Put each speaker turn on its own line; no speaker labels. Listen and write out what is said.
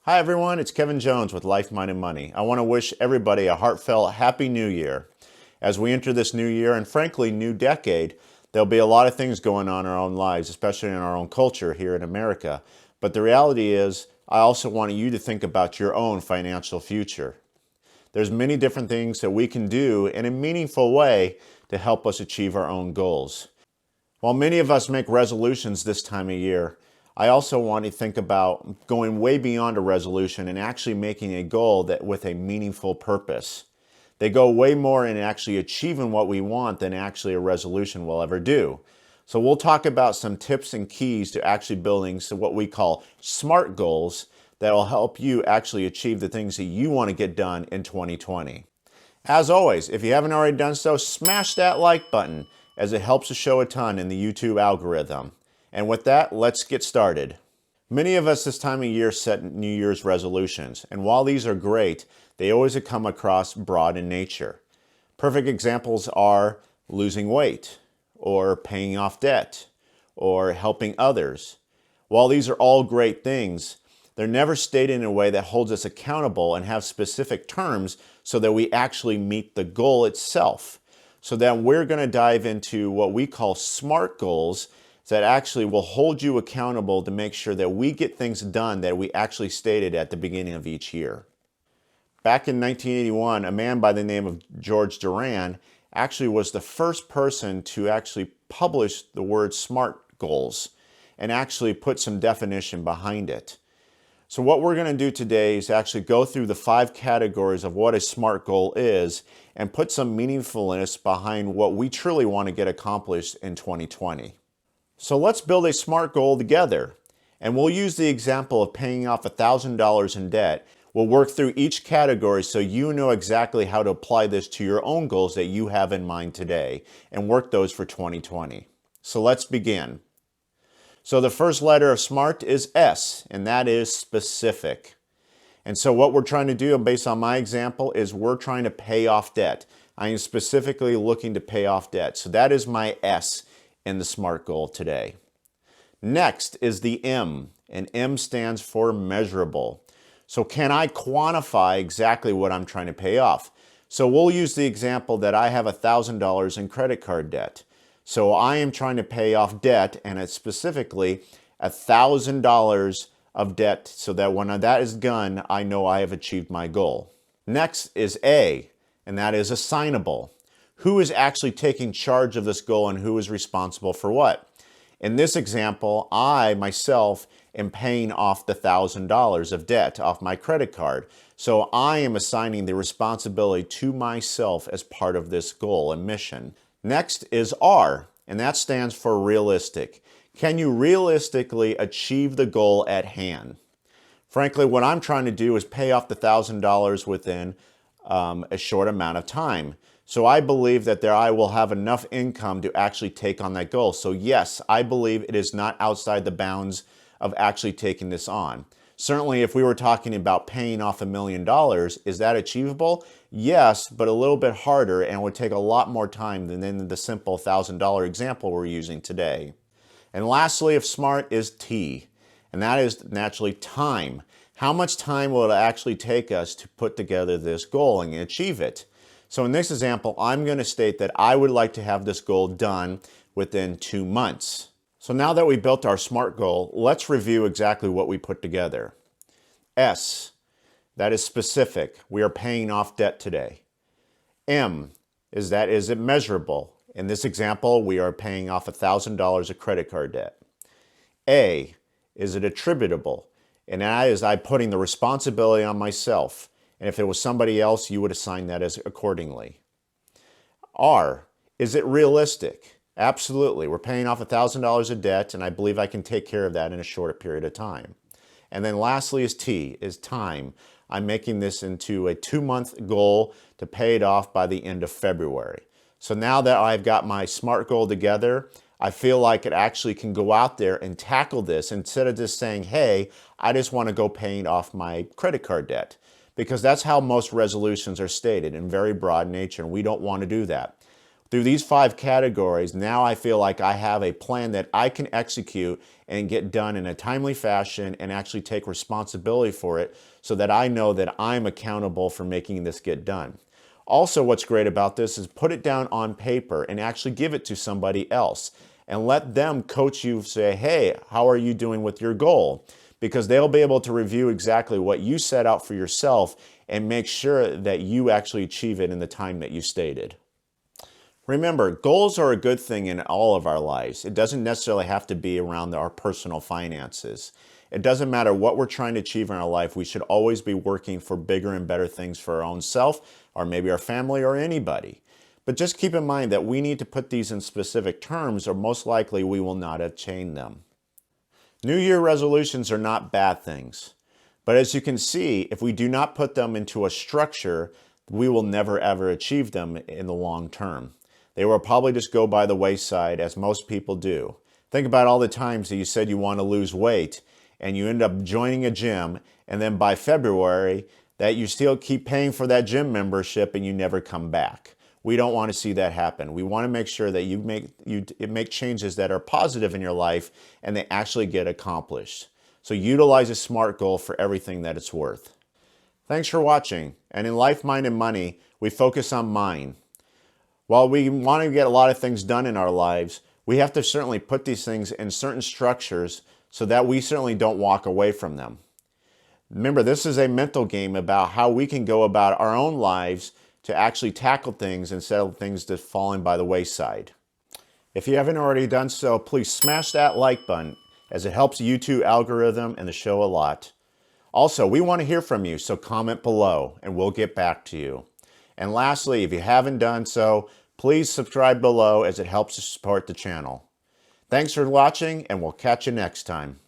Hi everyone, it's Kevin Jones with Life, Mind, and Money. I want to wish everybody a heartfelt Happy New Year. As we enter this new year and frankly new decade, there'll be a lot of things going on in our own lives, especially in our own culture here in America. But the reality is, I also want you to think about your own financial future. There's many different things that we can do in a meaningful way to help us achieve our own goals. While many of us make resolutions this time of year, I also want to think about going way beyond a resolution and actually making a goal that with a meaningful purpose. They go way more in actually achieving what we want than actually a resolution will ever do. So we'll talk about some tips and keys to actually building what we call SMART goals that will help you actually achieve the things that you want to get done in 2020. As always, if you haven't already done so, smash that like button as it helps to show a ton in the YouTube algorithm. And with that, let's get started. Many of us this time of year set New Year's resolutions, and while these are great, they always come across broad in nature. Perfect examples are losing weight, or paying off debt, or helping others. While these are all great things, they're never stated in a way that holds us accountable and have specific terms so that we actually meet the goal itself. So then we're going to dive into what we call SMART goals that actually will hold you accountable to make sure that we get things done that we actually stated at the beginning of each year. Back in 1981, a man by the name of George Doran actually was the first person to actually publish the word SMART goals and actually put some definition behind it. So what we're going to do today is actually go through the 5 categories of what a SMART goal is and put some meaningfulness behind what we truly want to get accomplished in 2020. So let's build a SMART goal together, and we'll use the example of paying off $1,000 in debt. We'll work through each category so you know exactly how to apply this to your own goals that you have in mind today and work those for 2020. So let's begin. So the first letter of SMART is S, and that is specific. And so what we're trying to do, based on my example, is we're trying to pay off debt. I am specifically looking to pay off debt. So that is my S in the SMART goal today. Next is the M, and M stands for measurable. So can I quantify exactly what I'm trying to pay off? So we'll use the example that I have $1,000 in credit card debt. So I am trying to pay off debt, and it's specifically $1,000 of debt, so that when that is done, I know I have achieved my goal. Next is A, and that is assignable. Who is actually taking charge of this goal and who is responsible for what? In this example, I myself am paying off the $1,000 of debt off my credit card. So I am assigning the responsibility to myself as part of this goal and mission. Next is R, and that stands for realistic. Can you realistically achieve the goal at hand? Frankly, what I'm trying to do is pay off the $1,000 within a short amount of time. So I believe that I will have enough income to actually take on that goal. So yes, I believe it is not outside the bounds of actually taking this on. Certainly, if we were talking about paying off $1 million, is that achievable? Yes, but a little bit harder, and it would take a lot more time than in the simple $1,000 example we're using today. And lastly, of SMART is T, and that is naturally time. How much time will it actually take us to put together this goal and achieve it? So in this example, I'm going to state that I would like to have this goal done within 2 months. So now that we built our SMART goal, let's review exactly what we put together. S, that is specific. We are paying off debt today. M, is it measurable? In this example, we are paying off $1,000 of credit card debt. A, is it attributable? And that is I putting the responsibility on myself. And if it was somebody else, you would assign that as accordingly. R, is it realistic? Absolutely. We're paying off $1,000 of debt, and I believe I can take care of that in a short period of time. And then lastly is T, is time. I'm making this into a 2-month goal to pay it off by the end of February. So now that I've got my SMART goal together, I feel like it actually can go out there and tackle this instead of just saying, hey, I just want to go paying off my credit card debt. Because that's how most resolutions are stated in very broad nature, and we don't want to do that. Through these 5 categories, now I feel like I have a plan that I can execute and get done in a timely fashion and actually take responsibility for it so that I know that I'm accountable for making this get done. Also, what's great about this is put it down on paper and actually give it to somebody else and let them coach you, say, hey, how are you doing with your goal? Because they'll be able to review exactly what you set out for yourself and make sure that you actually achieve it in the time that you stated. Remember, goals are a good thing in all of our lives. It doesn't necessarily have to be around our personal finances. It doesn't matter what we're trying to achieve in our life. We should always be working for bigger and better things for our own self, or maybe our family, or anybody. But just keep in mind that we need to put these in specific terms, or most likely we will not attain them. New Year resolutions are not bad things. But as you can see, if we do not put them into a structure, we will never ever achieve them in the long term. They will probably just go by the wayside, as most people do. Think about all the times that you said you want to lose weight and you end up joining a gym, and then by February that you still keep paying for that gym membership and you never come back. We don't want to see that happen. We want to make sure that you make changes that are positive in your life and they actually get accomplished. So utilize a SMART goal for everything that it's worth. Thanks for watching. And in Life, Mind, and Money, we focus on mind. While we want to get a lot of things done in our lives, we have to certainly put these things in certain structures so that we certainly don't walk away from them. Remember, this is a mental game about how we can go about our own lives to actually tackle things instead of things just falling by the wayside. If you haven't already done so, please smash that like button, as it helps the YouTube algorithm and the show a lot. Also, we want to hear from you, so comment below and we'll get back to you. And lastly, if you haven't done so, please subscribe below, as it helps to support the channel. Thanks for watching, and we'll catch you next time.